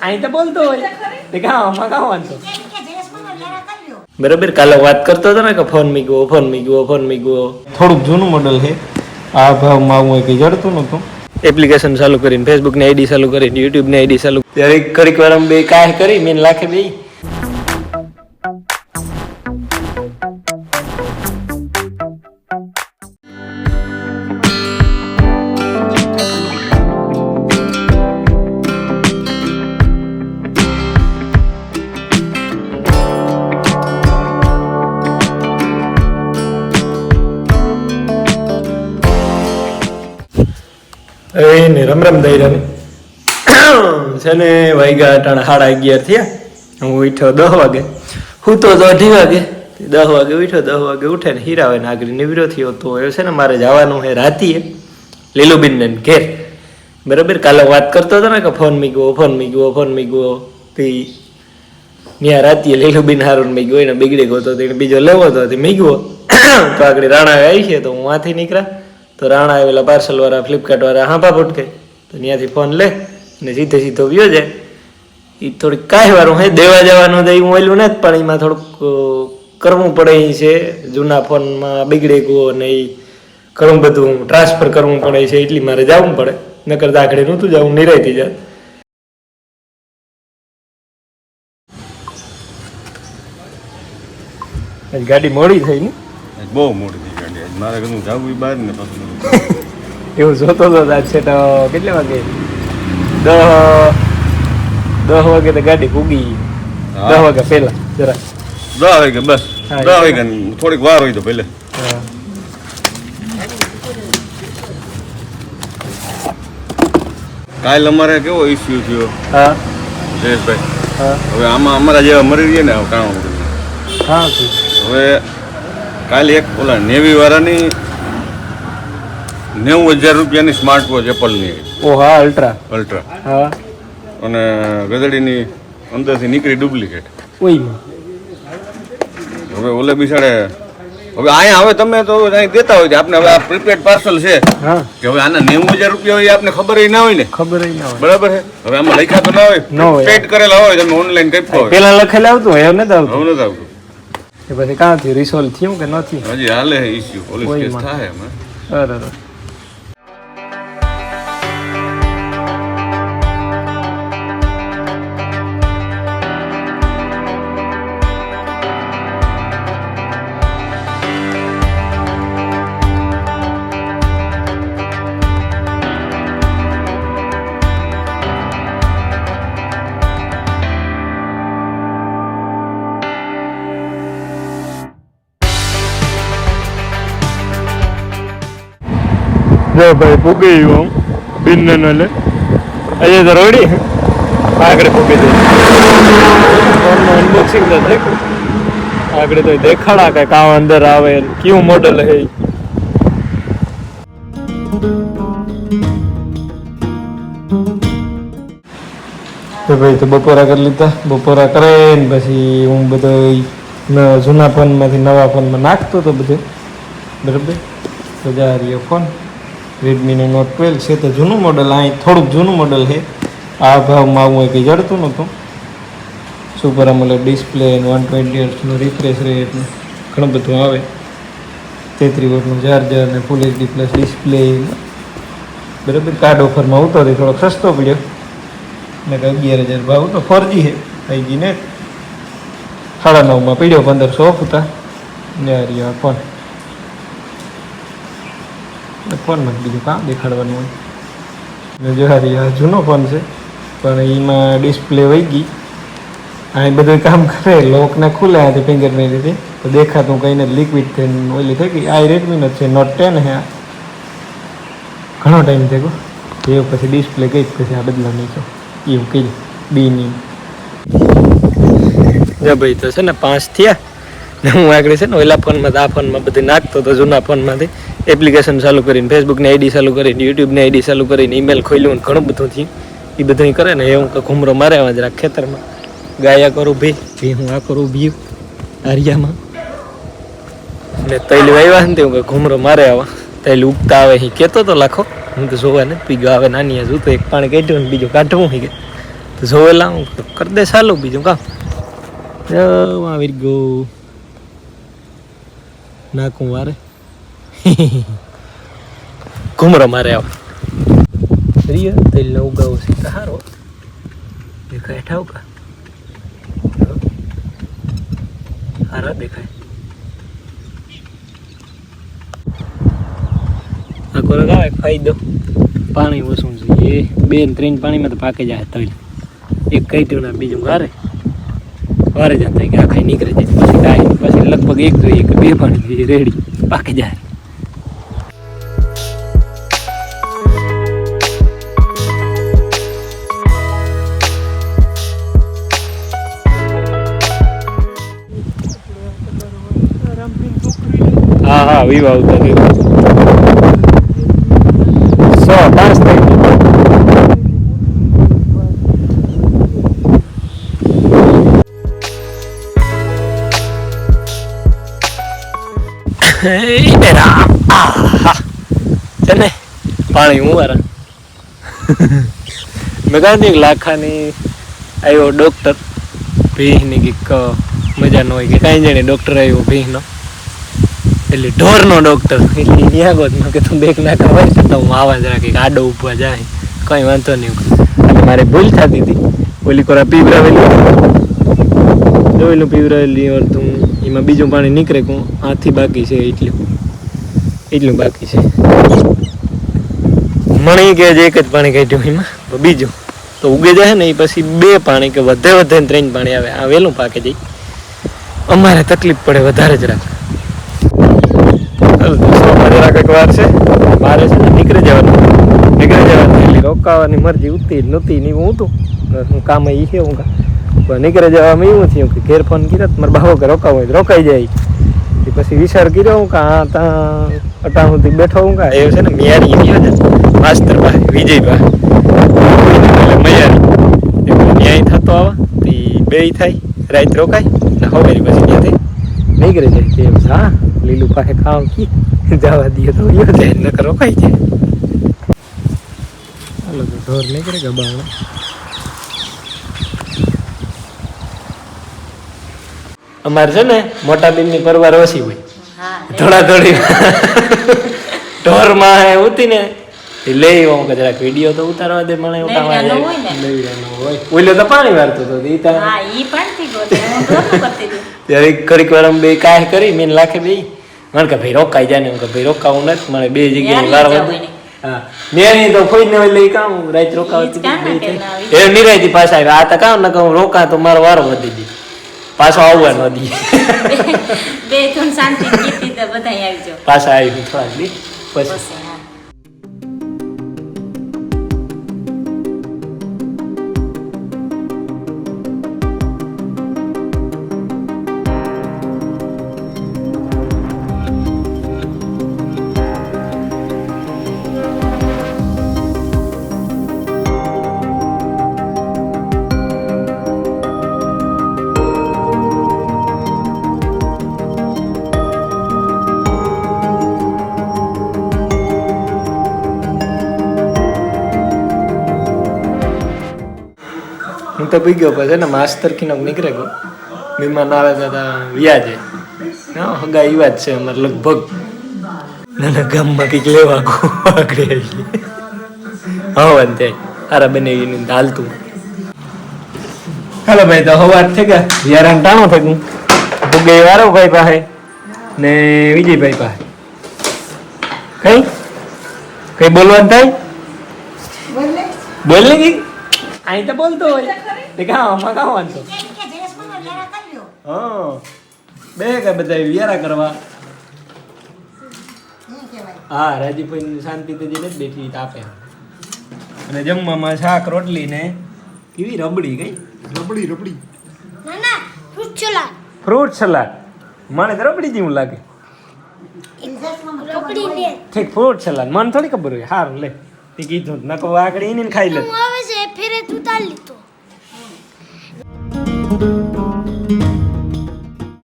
અહીં તો બોલતો હોય આમાં કાં વાંધો બરાબર. કાલે વાત કરતો હતો ને કે ફોન મીગવો થોડુંક જૂનું મોડલ છે. આ ભાવમાં આવું કંઈ જડતું નહોતું. એપ્લિકેશન ચાલુ કરીને ફેસબુકની આઈડી ચાલુ કરીને યુટ્યુબની આઈડી ચાલુ ત્યારે ઘડીક વાર બે કાંઈ કરી મેં લાખે બે ને રમ દઈ છે ને વાગ્યા અટાણા 11:30 થયા. હું ઉઠ્યો 10 વાગે, હું તો 2:30 વાગે 10 વાગે ઉઠ્યો. 10 વાગે ઉઠે ને હીરાવે ને આગળ નિવડ્યો થયો. તો એ છે ને મારે જવાનું છે રાતીએ લીલુબીન ને ઘેર. બરાબર. કાલે વાત કરતો હતો ને કે ફોન મીગવો ત્યાં રાતીએ લીલુબીન હારું મીગવો એને બગડી ગયો તો એને બીજો લેવો હતો મીગવો. તો આગળ રાણા આવી છે તો હું વાંથી નીકળ્યા. તો રાણા આવેલા પાર્સલ વાળા ફ્લિપકાર્ટ વાળા હાંફા ફૂટકે તો ત્યાંથી ફોન લે અને સીધો વ્યો જાય. એ થોડીક કાંઈ વારું હે દેવા જવાનું તો હું ઓલું નથી પણ એમાં થોડુંક કરવું પડે એ છે. જૂના ફોનમાં બગડી ગયો અને એ ઘણું બધું ટ્રાન્સફર કરવું પડે છે એટલી મારે જવું પડે. નકર દાખડે નહોતું જવું, નિરાયતી જાત. ગાડી મોડી થઈ ને બહુ મોટી થઈ ગાડી. મારે કદું જવું બહાર ને પાછું એવું જોતો હતો આજ છે તો કેટલા વાગે 10 વાગે તો ગાડી પૂગી. 10 વાગ્યા પહેલા જરા 10 વાગે બસ 10 વાગે થોડીક વાર હોય તો પહેલે. કાલ અમારે કેવો ઇસ્યુ થયો જયેશભાઈ. હવે આમાં અમારા જેવા મરી રહીએ ને કામ હવે કાલે એક ઓલા નેવી વાળાની 90,000 રૂપિયાની સ્માર્ટ વોચ એપલની. હા અલ્ટ્રા હા. અને ગધડીની અંદરથી નીકળી ડુપ્લિકેટ. હવે ઓલે બિચારે હવે અહીંયા હવે તમે તો અહીં દેતા હોય આપણે હવે આ પ્રીપેડ પાર્સલ છે કે હવે આના 90,000 રૂપિયા હોય આપને ખબર ના હોય ને. બરાબર છે. હવે આમાં લખ્યા તો ના હોય, પેડ કરેલા હોય તમે ઓનલાઈન કઈ હોય. પેલા લખેલા આવતું હોય હવે નથી આવતું. હવે નથી આવતું. એ પછી કાંથી રિસોલ્વ થયું કે નથી હજી હાલે ઇસ્યુ પોલીસ કેસ થાય એમાં. બરાબર. જો ભાઈ પૂગી ગયું બિન લે આજે તો રેડી આગળ પૂગી જાય અનબોક્સિંગ તો દેખ આગળ તો દેખાડા કે કામ અંદર આવે કેવું મોડલ હે. તો ભાઈ તો બપોરા કરી લીધા. બપોરા કરે ને પછી હું બધો જૂના ફોનમાંથી નવા ફોનમાં નાખતો હતો બધે. બરાબર. તો જા રહ્યો ફોન રેડમીનો નોટ 12 છે તો જૂનું મોડલ. અહીં થોડુંક જૂનું મોડલ છે. આ ભાવમાં આવું કંઈ જડતું નહોતું. સુપર AMOLED ડિસ્પ્લે 120 હર્ટ્ઝનું રિફ્રેશ રેટ ઘણું બધું આવે. 33 વોટનું ચાર્જર અને ફૂલ HD પ્લસ ડિસ્પ્લે. બરાબર. કાર્ડ ઓફરમાં આવતો હતો થોડોક સસ્તો પડ્યો ને 11,000 ભાવ તો 4G છે 5G ને 9.5માં પડ્યો. 1500 ઓફ હતા ને આ રહ્યો ફોન. ફોનમાં બીજું કામ દેખાડવાનું હોય. જો હારી આ જૂનો ફોન છે પણ એમાં ડિસ્પ્લે વહી ગઈ. અહીં બધું કામ કરે લોકને ખુલે આથી ફિંગરપ્રિન્ટ રીતે તો દેખાતું કંઈ નથી. લિક્વિડ થઈને ઓલી થઈ ગઈ. આ રેડમીનો છે નોટ 10 હે. ઘણો ટાઈમ થઈ ગયો એ પછી ડિસ્પ્લે ગઈ પછી આ બદલા નીચો એવું કહી બીની. ભાઈ તો છે ને 5 થયા ને હું આગળ છે ને ઓલા ફોનમાં આ ફોનમાં બધી નાખતો હતો જૂના ફોનમાંથી. એપ્લિકેશન ચાલુ કરીને ફેસબુકની આઈડી ચાલુ કરીને યુટ્યુબની આઈડી ચાલુ કરીને ઈમેલ ખોલ્યું ઘણું બધું થયું. એ બધું કરે ને એ હું ઘૂમરો મારે આવા જરાક ખેતરમાં ગાયા કરું ભી હું આ કરું ભી આરિયામાં ને તૈલ વાવ્યા ને હું ઘૂમરો મારે આવા તૈલ ઉગતા આવે એ કહેતો તો લાખો. હું તો જોવા નથી પી ગયો આવે નાની હજુ તો એક પાણી કાઢ્યું ને બીજું કાઢવું હોય કે તો જોવેલા હું કરી દે ચાલુ બીજું કામ આવી ગયું નાખું વારે ઘુમરો મારે આવ તેલને ઉગાવું છે સારો દેખાય ઠાવકા સારા દેખાય આ કોરક આવે ફાયદો પાણી ઓછું છે એ 2 3 પાણીમાં તો પાકી જાય તલ એક કઈટું બીજું વારે જતા કે આખા નીકળે જાય પછી ગાય પછી લગભગ 1 જોઈએ કે 2 પાણી રેડી પાકી જાય હા વિવા આવતા 100 5 થઈ ને પાણી ઉવારા મેં કહ્યું લાખાની આવ્યો ડોક્ટર ભીહની કંઈક મજા ન હોય કે કાંઈ જાણે ડોક્ટર આવ્યો ભીહનો એટલે ઢોરનો ડોક્ટર એટલે ત્યાં ગોતમાં કે તું બેગ નાખા હોય તો હું આવા જરા કંઈક આડો ઉભા જાય કંઈ વાંધો નહીં અને મારે ભૂલ થતી હતી ઓલી કોરા પીવરાવેલી જોયેલું પીવરાવેલી તું એમાં બીજું પાણી નીકળે હું હાથી બાકી છે એટલું બાકી છે મણી કે જ એક જ પાણી કાઢ્યું એમાં બીજું તો ઉગે જાય ને એ પછી 2 પાણી કે વધે 3 પાણી આવે આ વહેલું પાકે જાય અમારે તકલીફ પડે વધારે જ રાખ કંઈક વાર છે મારે છે ને નીકળી જવાનું એટલે રોકાવાની મરજી ઉતી નહોતી નહીં હું હતું હું કામ એ છે હું નીકળી જવામાં એવું થયું કે ઘેર ફોન કર્યો મારા બાવો કે રોકાવું હોય રોકાઈ જાય પછી વિચાર કર્યો હું કા ત્યાં અટા સુધી બેઠો હું કા એવું છે ને મિયારી ગયો છે માસ્તર પાસે વિજયભાઈ મયારી ન્યાય થતો આવા તે 2 થાય રાત રોકાય ને હવે પછી ત્યાંથી નીકળી જાય કે હા લીલું પાસે ખાવ કી જવા દઈએ તો યો જાય નકર રોકાઈ જાય હાલો તો ઢોર નીકળે ગબાણો અમારે છે ને મોટા બેનની પરવાર ઓછી હોય થોડા થોડી ઢોરમાં ઉતી ને લઈ આવું કે જરાક વિડીયો તો ઉતારવા દે મને ઓઈલો તો પાણી વારતો હતો ત્યારે ઘડીક વાર બે કાંઈ કરી મેં લાખે બે મને કે ભાઈ રોકાઈ જાય ને કે ભાઈ રોકાવું નથી મને 2 જગ્યાએ વારવા હા મેં તો કોઈ ને લઈ કામ રાત રોકાવતી એ નિરાયતી પાછા આવ્યા આ તો કામ ને કહું રોકા તો મારો વારો વધી ગયો પાછો આવવા ન દી 2-3 શાંતિ કીધી તો બધા આવજો પાછા આવી થોડાક દી પછી હું તો પી ગયો પછી ને માસ્તર કી નીકળે ગયો મહેમાન આવે દાદા વ્યાજે હા હગા એ વાત છે અમારે લગભગ નાના ગામમાં કંઈક લેવા આગળ હા વાંધે આરા બને હાલતું હાલો ભાઈ તો હવાર થઈ ગયા યારાન ટાણો થઈ ગયું ભૂગે વારો ભાઈ પાસે ને વિજયભાઈ પાસે કઈ બોલવાનું થાય બોલ ને કઈ અહીં તો બોલતો હોય તે કામાં કામ વાંધો હા બે કે બધા વિયારા કરવા હા રાજીભાઈ શાંતિથી જઈને જ બેઠી તાપે અને જમવામાં શાક રોટલી ને કેવી રબડી કઈ રબડી ના ના ફ્રૂટ સલાડ મને તો રબડી જેવું લાગે રબડી ને ઠીક ફ્રૂટ સલાડ મને થોડી ખબર હોય હારું લે તે કીધું નકો આગળ એને ખાઈ લે હું આવે છે ફેરે તું તાલ લીધો